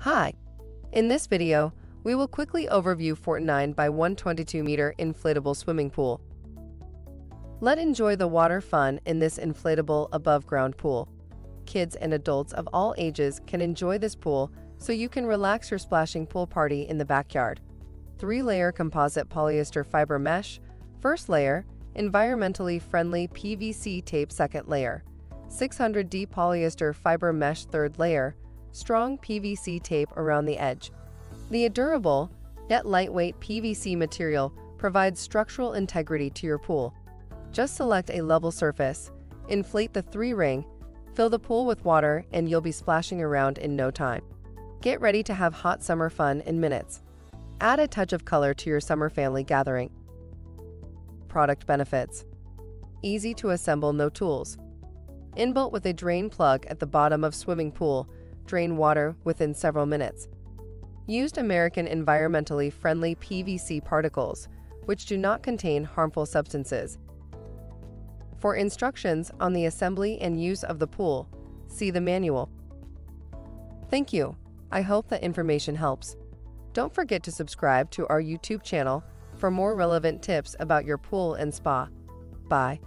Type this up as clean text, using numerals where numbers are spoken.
Hi! In this video, we will quickly overview 49 by 122 m Inflatable Swimming Pool. Let's enjoy the water fun in this inflatable above-ground pool. Kids and adults of all ages can enjoy this pool, so you can relax your splashing pool party in the backyard. 3-layer composite polyester fiber mesh. First layer, environmentally friendly PVC tape. Second layer, 600D polyester fiber mesh. Third layer, strong PVC tape around the edge. The durable, yet lightweight PVC material provides structural integrity to your pool. Just select a level surface, inflate the 3-ring, fill the pool with water, and you'll be splashing around in no time. Get ready to have hot summer fun in minutes. Add a touch of color to your summer family gathering. Product benefits: easy to assemble, no tools. Inbuilt with a drain plug at the bottom of swimming pool, drain water within several minutes. Used American environmentally friendly PVC particles, which do not contain harmful substances. For instructions on the assembly and use of the pool, see the manual. Thank you. I hope that information helps. Don't forget to subscribe to our YouTube channel for more relevant tips about your pool and spa. Bye.